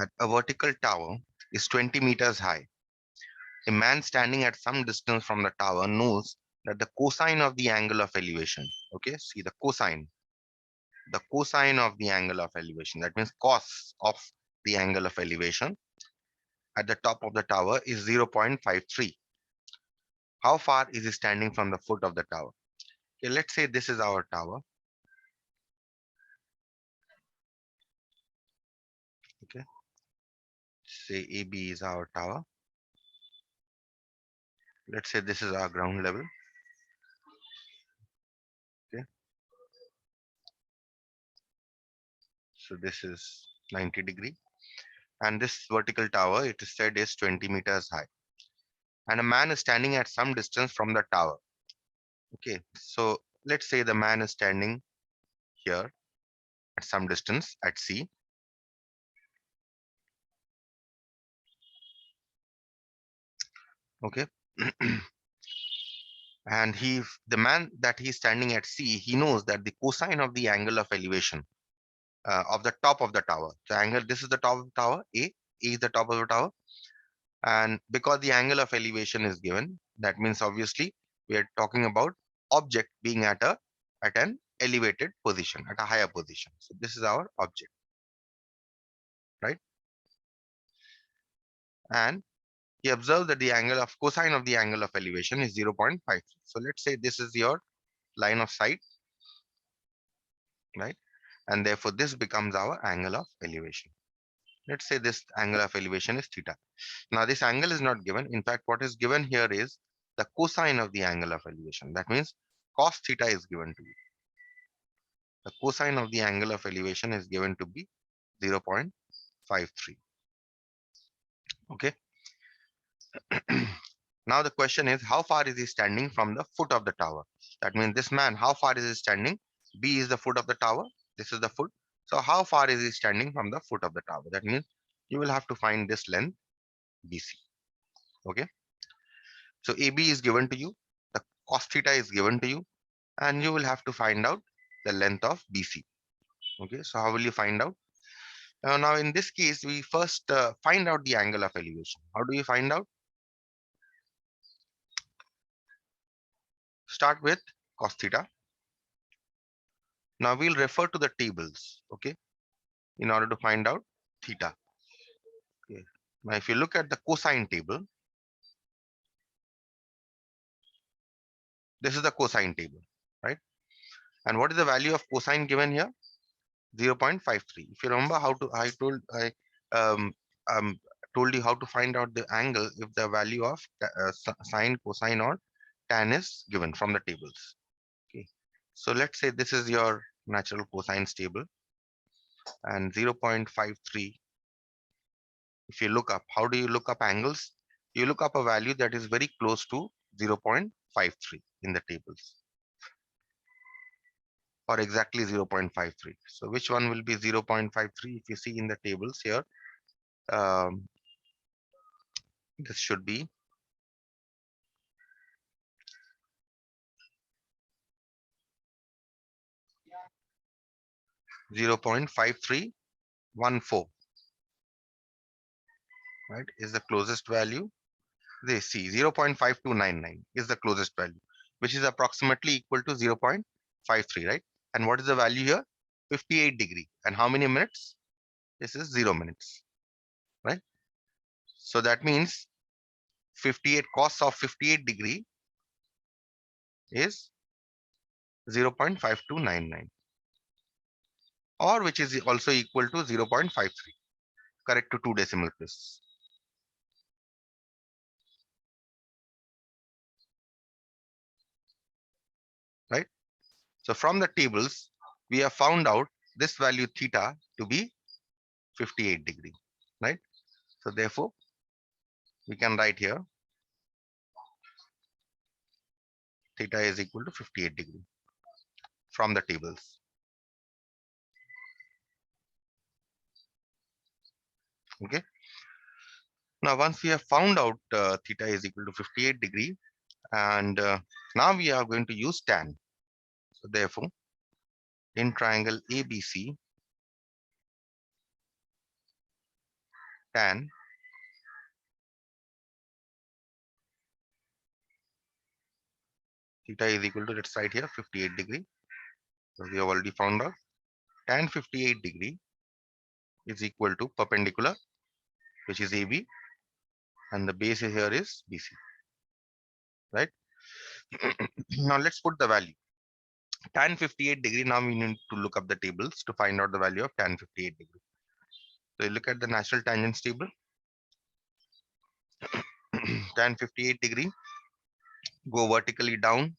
at a vertical tower is 20 meters high. A man standing at some distance from the tower knows that the cosine of the angle of elevation, okay, see the cosine of the angle of elevation, that means cos of the angle of elevation at the top of the tower is 0.53. How far is he standing from the foot of the tower? Okay, let's say this is our tower. Okay, say AB is our tower. Let's say this is our ground level. Okay, so this is 90 degree, and this vertical tower, it is said, is 20 meters high, and a man is standing at some distance from the tower. Okay, so let's say the man is standing here at some distance at C. Okay, and the man that he's standing at C, he knows that the cosine of the angle of elevation of the top of the tower. The angle, this is the top of the tower, A is the top of the tower. And because the angle of elevation is given, that means obviously we are talking about object being at an elevated position, at a higher position. So this is our object, right? And he observed that the angle of cosine of the angle of elevation is 0.53. So let's say this is your line of sight, right? And therefore this becomes our angle of elevation. Let's say this angle of elevation is theta. Now this angle is not given. In fact, what is given here is the cosine of the angle of elevation. That means cos theta is given to you. The cosine of the angle of elevation is given to be 0.53. Okay. Now the question is, how far is he standing from the foot of the tower? That means this man, how far is he standing? B is the foot of the tower. This is the foot. So how far is he standing from the foot of the tower? That means you will have to find this length BC. Okay. So AB is given to you. The cos theta is given to you. And you will have to find out the length of BC. Okay. So how will you find out? Now in this case, we first find out the angle of elevation. How do you find out? Start with cos theta. Now we'll refer to the tables, okay, in order to find out theta. Okay. Now if you look at the cosine table, this is the cosine table, right? And what is the value of cosine given here? 0.53. If you remember how to, I um, um, told you how to find out the angle if the value of sine, cosine, or tan is given from the tables. Okay. So let's say this is your natural cosine table, and 0.53. If you look up, how do you look up angles? You look up a value that is very close to 0.53 in the tables, or exactly 0.53. So which one will be 0.53? If you see in the tables here, um, this should be 0.5314, right? Is the closest value. They see 0.5299 is the closest value, which is approximately equal to 0.53, right? And what is the value here? 58 degree. And how many minutes? This is 0 minutes, right? So that means 58 cos of 58 degree is 0.5299, or which is also equal to 0.53, correct to 2 decimal places, right? So from the tables, we have found out this value theta to be 58 degree, right? So therefore, we can write here theta is equal to 58 degree from the tables. Okay. Now, once we have found out theta is equal to 58 degree, and now we are going to use tan. So therefore, in triangle ABC, tan theta is equal to, let's write here 58 degree. So we have already found out tan 58 degree is equal to perpendicular, which is AB, and the base here is BC, right? Now let's put the value. Tan 58 degree, now we need to look up the tables to find out the value of tan 58 degree. So you look at the natural tangents table. Tan 58 degree, go vertically down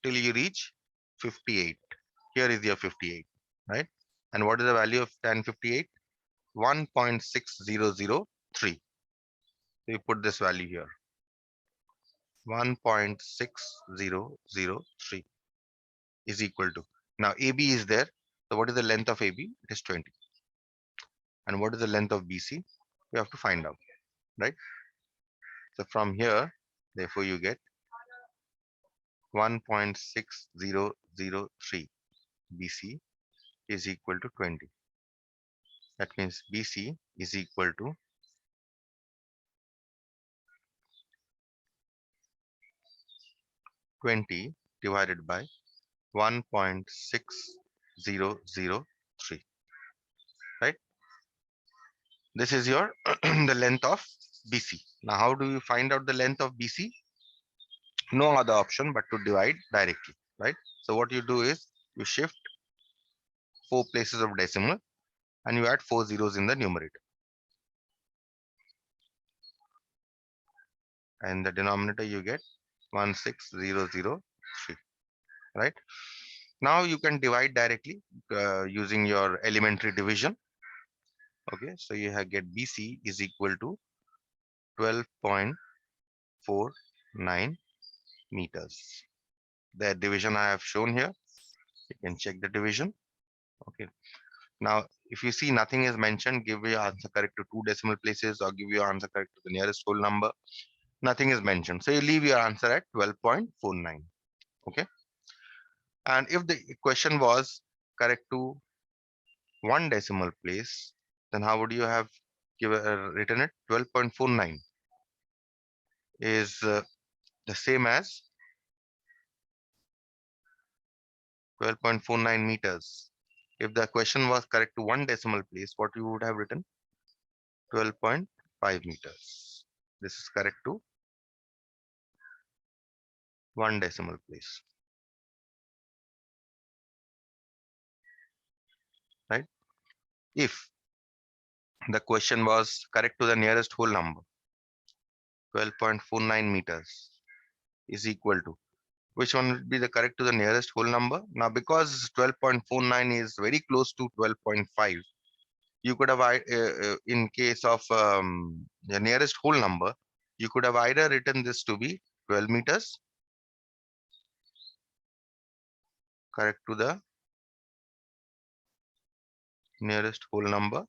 till you reach 58. Here is your 58, right? And what is the value of tan 58? 1.6003. So you put this value here, 1.6003 is equal to, now AB is there. So what is the length of AB? It is 20. And what is the length of BC? We have to find out, right? So from here, therefore you get 1.6003 BC is equal to 20. That means BC is equal to 20 divided by 1.6003, right? This is your the length of BC. Now how do you find out the length of BC? No other option but to divide directly, right? So what you do is you shift 4 places of decimal and you add 4 zeros in the numerator, and the denominator you get 16003, right? Now you can divide directly using your elementary division. Okay, so you have get BC is equal to 12.49 meters. The division I have shown here, you can check the division. Okay, now if you see nothing is mentioned, give your answer correct to 2 decimal places or give your answer correct to the nearest whole number. Nothing is mentioned, so you leave your answer at 12.49. Okay, and if the question was correct to 1 decimal place, then how would you have written it? 12.49 is the same as 12.49 meters. If the question was correct to 1 decimal place, what you would have written? 12.5 meters. This is correct to 1 decimal place, right? If the question was correct to the nearest whole number, 12.49 meters is equal to, which one would be the correct to the nearest whole number? Now, because 12.49 is very close to 12.5, you could have, in case of the nearest whole number, you could have either written this to be 12 meters, correct to the nearest whole number,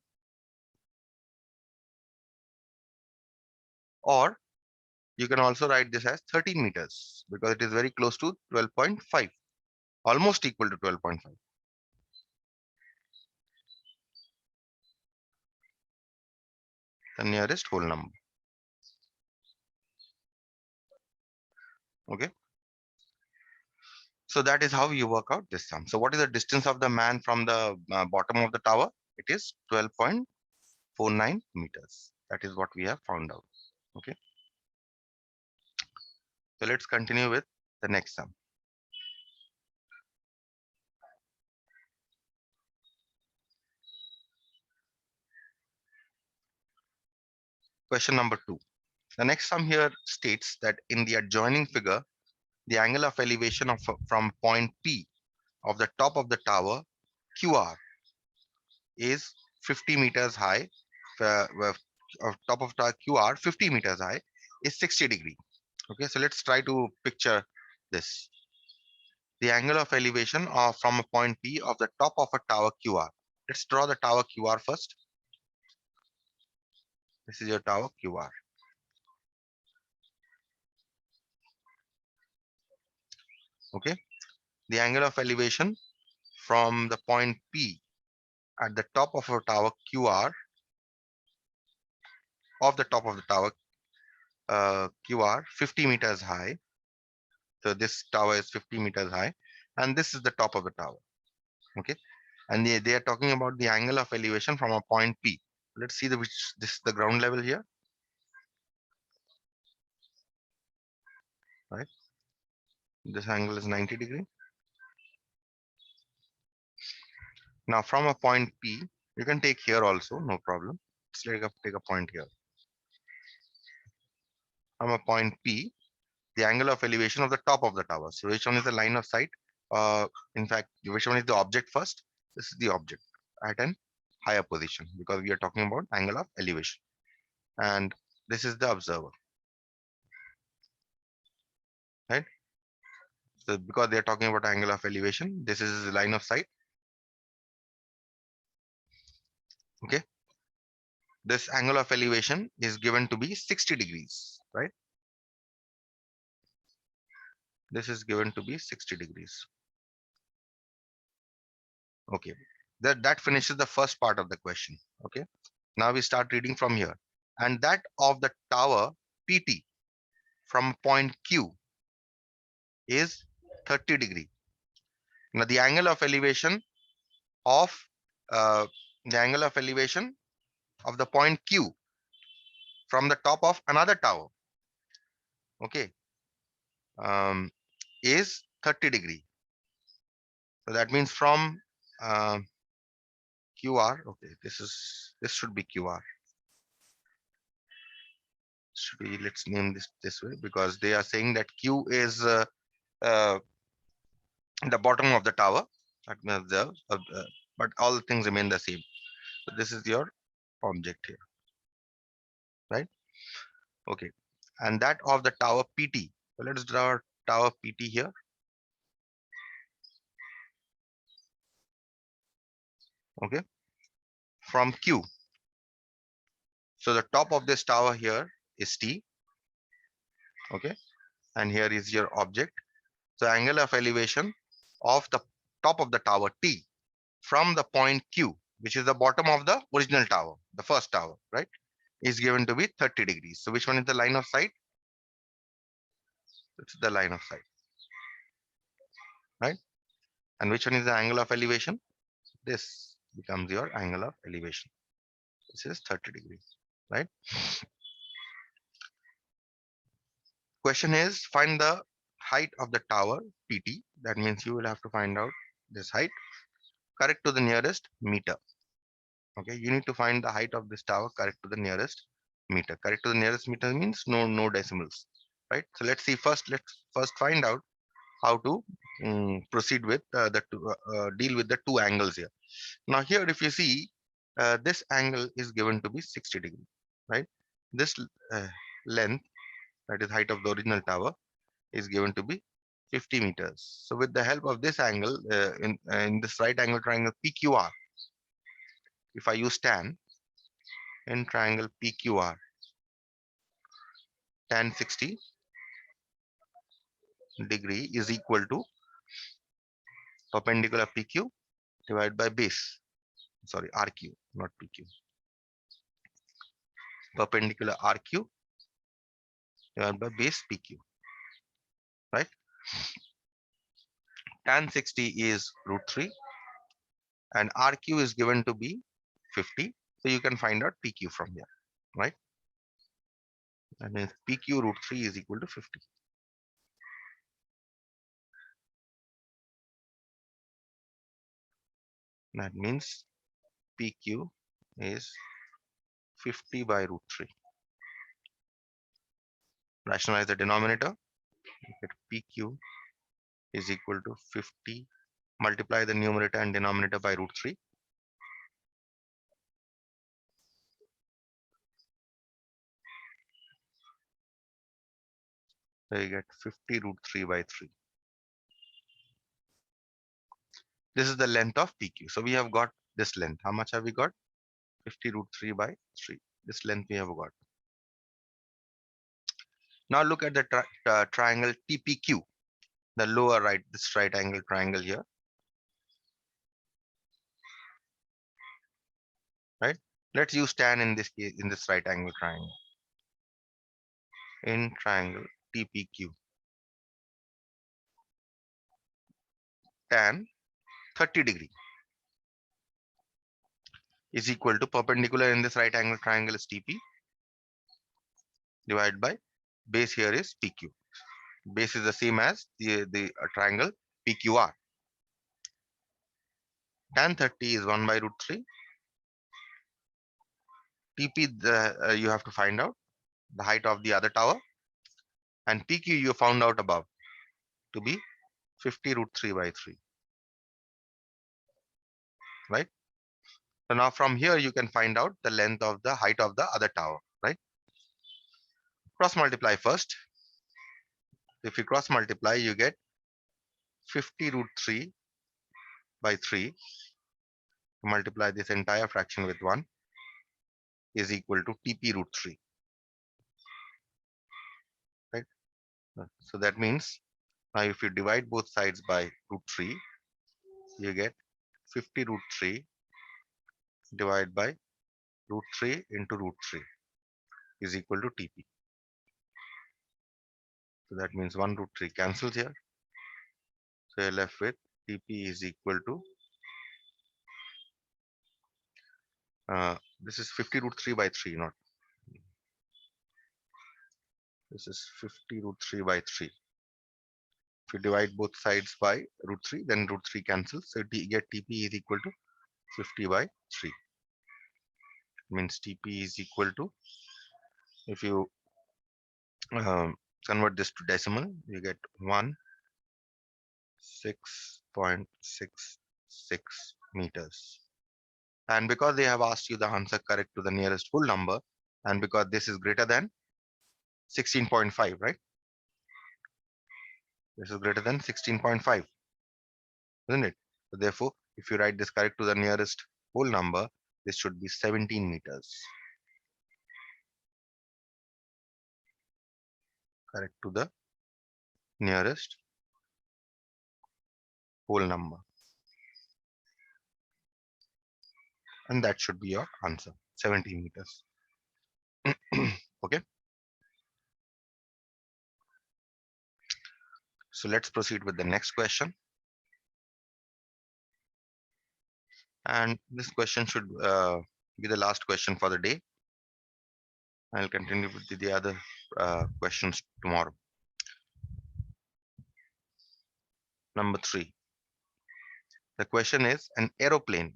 or you can also write this as 13 meters because it is very close to 12.5, almost equal to 12.5. The nearest whole number. Okay. So that is how you work out this sum. So what is the distance of the man from the bottom of the tower? It is 12.49 meters. That is what we have found out. Okay. So let's continue with the next sum. Question number 2. The next sum here states that in the adjoining figure, the angle of elevation from point P of the top of the tower QR is 50 meters high. Of top of tower QR 50 meters high is 60 degree. Okay, so let's try to picture this. The angle of elevation from a point P of the top of a tower QR. Let's draw the tower QR first. This is your tower QR. Okay, the angle of elevation from the point P at the top of a tower QR of the top of the tower QR 50 meters high. So this tower is 50 meters high, and this is the top of the tower. Okay, and they are talking about the angle of elevation from a point P. Let's see the which this is the ground level here, right? This angle is 90 degree. Now from a point P, you can take here also, no problem. Let's take a point here. From a point P, the angle of elevation of the top of the tower. So which one is the line of sight? In fact, which one is the object first? This is the object at an higher position because we are talking about angle of elevation. And this is the observer, right? So because they are talking about angle of elevation, this is the line of sight. Okay. This angle of elevation is given to be 60 degrees, right? This is given to be 60 degrees. Okay. That finishes the first part of the question. Okay. Now we start reading from here. And that of the tower PT from point Q is 30 degree. Now of uh, the angle of elevation of the point Q from the top of another tower, okay, um, is 30 degree. So that means from uh, QR. Okay, this should be QR. Should be, let's name this way because they are saying that Q is uh, the bottom of the tower. That means but all things remain the same. So this is your object here, right? Okay, and that of the tower PT. So let's draw tower PT here. Okay, from Q. So the top of this tower here is T. Okay, and here is your object. So angle of elevation of the top of the tower T from the point Q, which is the bottom of the original tower, the first tower, right, is given to be 30 degrees. So which one is the line of sight? It's the line of sight, right? And which one is the angle of elevation? This becomes your angle of elevation. This is 30 degrees, right? Question is find the height of the tower PT. That means you will have to find out this height correct to the nearest meter. Okay, you need to find the height of this tower correct to the nearest meter. Correct to the nearest meter means no decimals, right? So let's first find out how to proceed with deal with the two angles here. Now here, if you see, this angle is given to be 60 degree, right? This length, that is height of the original tower, is given to be 50 meters. So with the help of this angle, in this right angle triangle PQR, if I use tan in triangle PQR, tan 60 degree is equal to perpendicular PQ divided by base. Sorry, RQ, not PQ. Perpendicular RQ divided by base PQ, right? Tan 60 is root 3 and RQ is given to be 50. So you can find out PQ from here, right? That means PQ root 3 is equal to 50. That means PQ is 50 by root 3. Rationalize the denominator. Get PQ is equal to 50. Multiply the numerator and denominator by root 3. So you get 50 root 3 by 3. This is the length of PQ. So we have got this length. How much have we got? 50 root 3 by 3. This length we have got. Now look at the triangle TPQ, the lower right, this right angle triangle here, right? Let's use tan in this case, in this right angle triangle. In triangle TPQ, tan 30 degree is equal to perpendicular in this right angle triangle is TP divided by base here is PQ. Base is the same as the triangle PQR. Tan 30 is 1 by root 3. TP you have to find out the height of the other tower, and PQ you found out above to be 50 root 3 by 3, right? So now from here you can find out the length of the height of the other tower, right? Cross multiply first. If you cross multiply, you get 50 root 3 by 3. Multiply this entire fraction with 1 is equal to TP root 3, right? So that means now if you divide both sides by root 3, you get 50 root 3 divided by root 3 into root 3 is equal to TP. So that means 1 root 3 cancels here. So you're left with TP is equal to this is 50 root 3 by 3, not this is 50 root 3 by 3. If you divide both sides by root 3, then root 3 cancels. So you get TP is equal to 50 by 3. Means TP is equal to, if you convert this to decimal, you get 16.66 meters. And because they have asked you the answer correct to the nearest whole number, and because this is greater than 16.5, right? This is greater than 16.5, isn't it? So therefore, if you write this correct to the nearest whole number, this should be 17 meters. Correct to the nearest whole number. And that should be your answer, 17 meters. Okay. So let's proceed with the next question. And this question should be the last question for the day. I'll continue with the other questions tomorrow. Number 3. The question is, an aeroplane,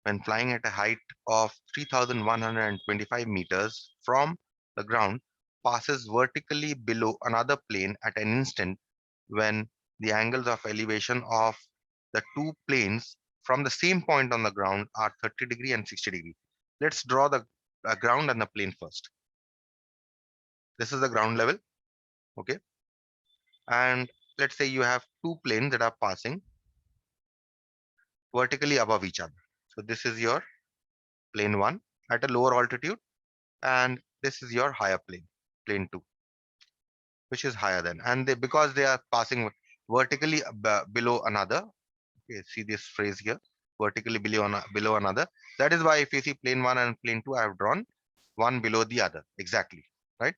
when flying at a height of 3,125 meters from the ground, passes vertically below another plane at an instant when the angles of elevation of the two planes from the same point on the ground are 30 degree and 60 degree. Let's draw the ground and the plane first. This is the ground level, okay? And let's say you have two planes that are passing vertically above each other. So this is your plane 1 at a lower altitude, and this is your higher plane, plane 2, which is higher than. And because they are passing vertically below another, okay, see this phrase here, vertically below another. That is why if you see plane 1 and plane 2, I have drawn one below the other, exactly, right?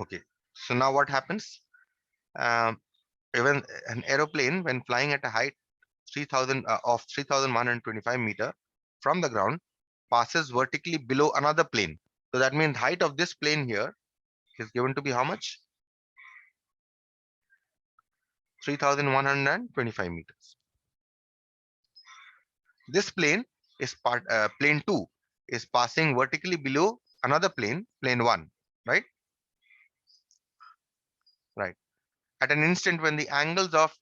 Okay, so now what happens? Even an aeroplane, when flying at a height 3000 of 3,125 meter from the ground, passes vertically below another plane. So that means height of this plane here is given to be how much? 3,125 meters. This plane is plane 2 is passing vertically below another plane, plane 1, right? Right. At an instant when the angles of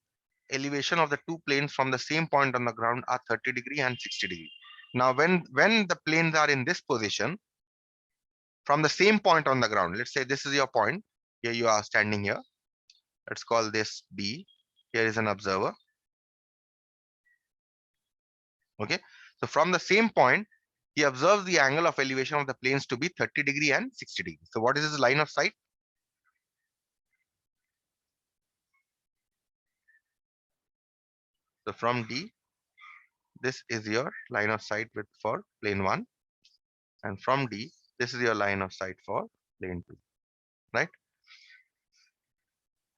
elevation of the two planes from the same point on the ground are 30 degree and 60 degree. Now, when the planes are in this position, from the same point on the ground, let's say this is your point, here you are standing here. Let's call this B. Here is an observer. Okay. So from the same point, he observes the angle of elevation of the planes to be 30 degree and 60 degree. So what is his line of sight? So from D, this is your line of sight with for plane 1, and from D, this is your line of sight for plane 2, right?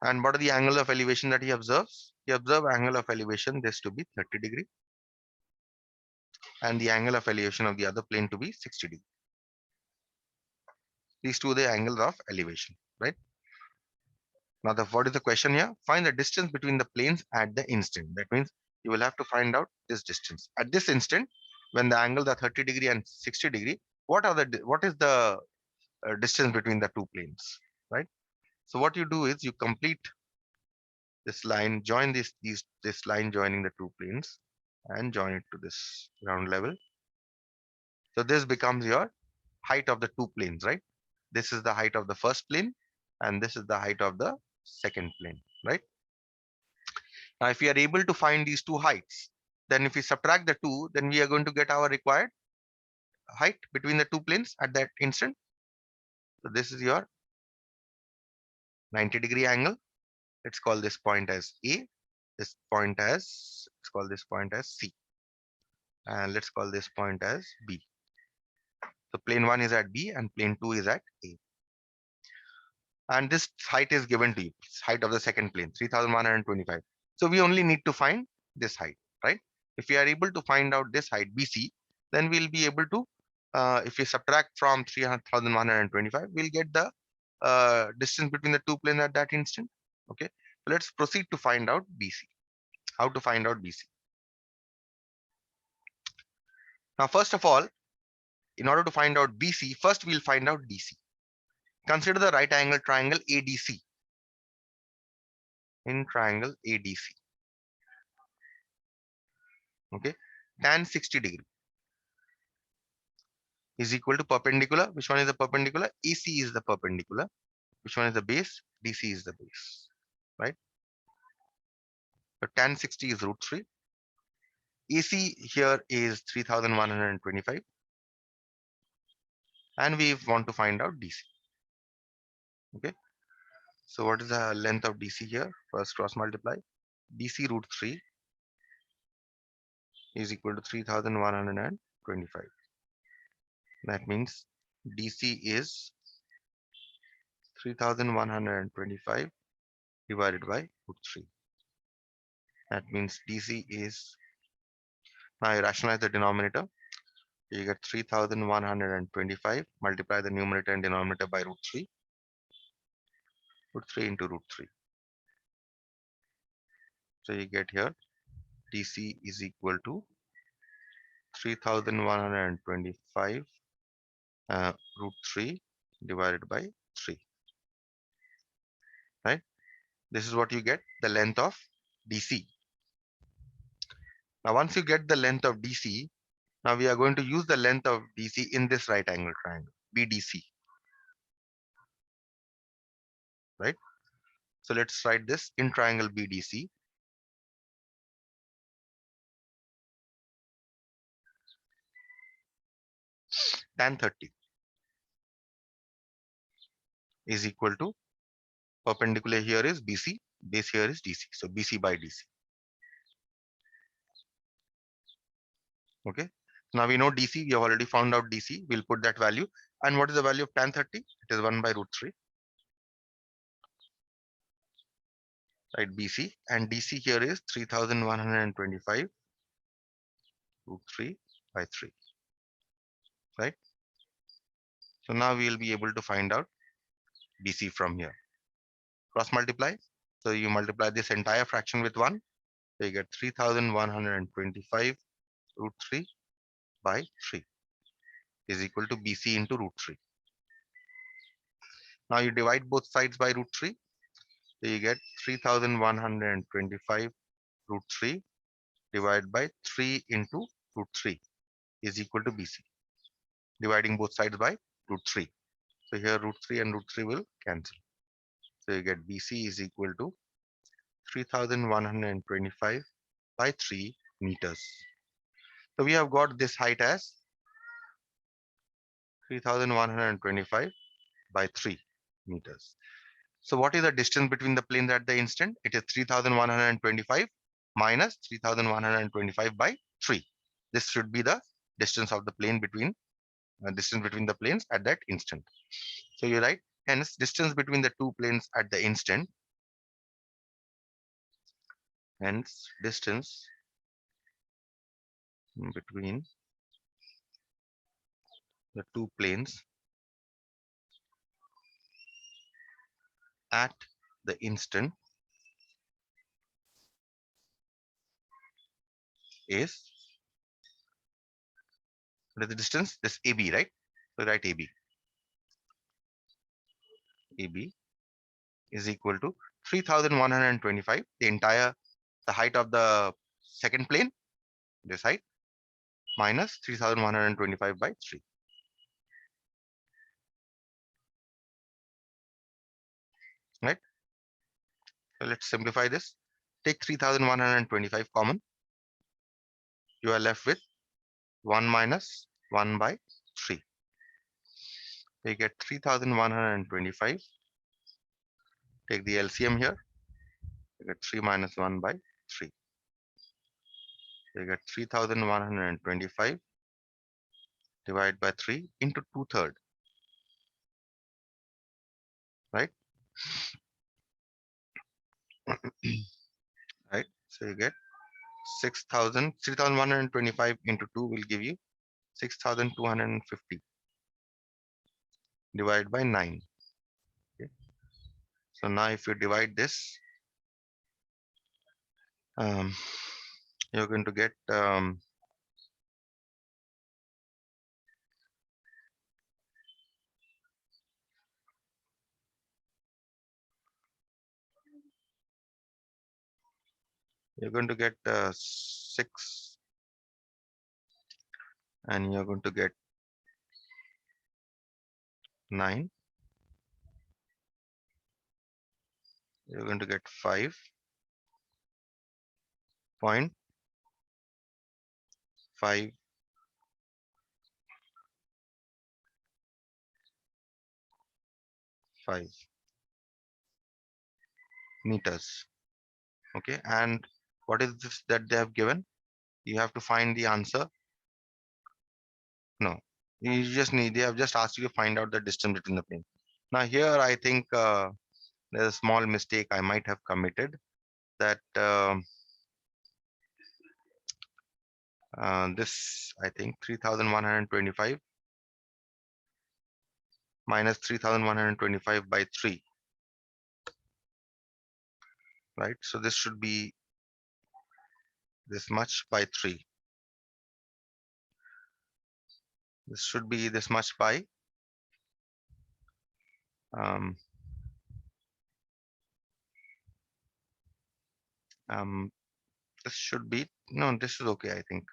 And what are the angle of elevation that he observes? He observes angle of elevation this to be 30 degree and the angle of elevation of the other plane to be 60 degree. These two are the angles of elevation, right? Now, what is the question here? Find the distance between the planes at the instant. That means you will have to find out this distance. At this instant, when the angles are 30 degree and 60 degree, what is the distance between the two planes, right? So what you do is you complete this line, join this line joining the two planes and join it to this ground level. So this becomes your height of the two planes, right? This is the height of the first plane and this is the height of the second plane, right? Now, if we are able to find these two heights, then if we subtract the two, then we are going to get our required height between the two planes at that instant. So this is your 90-degree angle. Let's call this point as A. Let's call this point as C. And let's call this point as B. So plane 1 is at B and plane 2 is at A. And this height is given to you, height of the second plane, 3125. So we only need to find this height, right? If we are able to find out this height BC, then we'll be able to, if we subtract from 3125, we'll get the distance between the two planes at that instant. Okay, so let's proceed to find out BC. How to find out BC? Now, first of all, in order to find out BC, first we'll find out DC. Consider the right angle triangle ADC. In triangle ADC. Okay, tan 60 degree is equal to perpendicular. Which one is the perpendicular? AC is the perpendicular. Which one is the base? DC is the base, right? So tan 60 is root 3. AC here is 3125. And we want to find out DC. Okay. So what is the length of DC here? First cross multiply. DC root 3 is equal to 3125. That means DC is 3125 divided by root 3. That means DC is, now I rationalize the denominator. You get 3125, multiply the numerator and denominator by root 3. Root 3 into root 3. So you get here DC is equal to 3125 root 3 divided by 3. Right? This is what you get, the length of DC. Now, once you get the length of DC, now we are going to use the length of DC in this right angle triangle, BDC. Right? So let's write this in triangle BDC. Tan 30 is equal to, perpendicular here is BC, base here is DC. So BC by DC. Okay. Now we know DC, we have already found out DC. We'll put that value. And what is the value of tan 30? It is 1 by root 3. Right, BC. And DC here is 3125 root 3 by 3. Right. So now we will be able to find out BC from here. Cross multiply. So you multiply this entire fraction with 1. So you get 3125 root 3 by 3 is equal to BC into root 3. Now you divide both sides by root 3. So you get 3125 root 3 divided by 3 into root 3 is equal to BC. Dividing both sides by root 3. So here root 3 and root 3 will cancel. So you get BC is equal to 3125 by 3 meters. So we have got this height as 3125 by 3 meters. So what is the distance between the planes at the instant? It is 3125 minus 3125 by 3. This should be the distance of the plane between distance between the planes at that instant. So you write, hence distance between the two planes at the instant, hence distance between the two planes at the instant is, what is the distance? This AB, right? So write AB. AB is equal to 3125, the height of the second plane, this height, minus 3125 by 3. Right? So let's simplify this. Take 3125 common. You are left with 1 minus 1 by 3. So you get 3125. Take the LCM here. You get 3 minus 1 by 3. So you get 3125 divided by 3 into 2/3. Right? Right? So you get 3125 into 2 will give you 6250 divided by 9. Okay. So now if you divide this, you're going to get you're going to get 6, and you're going to get 9. You're going to get 5.55 meters. Okay, and what is this that they have given? You have to find the answer. No, you just need, they have just asked you to find out the distance between the plane. Now here I think there's a small mistake I might have committed, that this, I think 3125 minus 3125 by 3, right? So this should be this much by 3. This should be this much by um, this should be, no, this is okay, I think.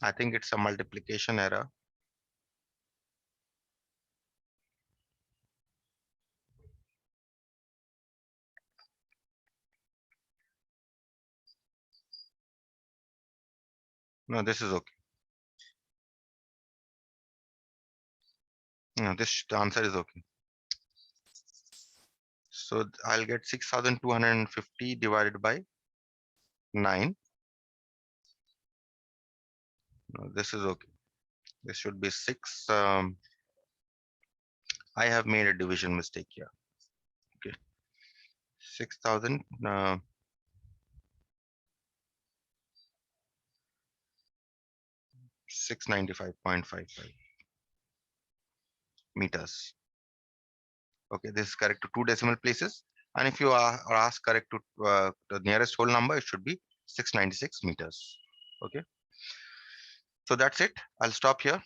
I think it's a multiplication error. No, this is okay. No, the answer is okay. So I'll get 6250 divided by 9. No, this is okay. This should be 6. I have made a division mistake here. Okay, 6000 695.55 meters. Okay, this is correct to 2 decimal places. And if you are asked correct to the nearest whole number, it should be 696 meters. Okay. So that's it. I'll stop here.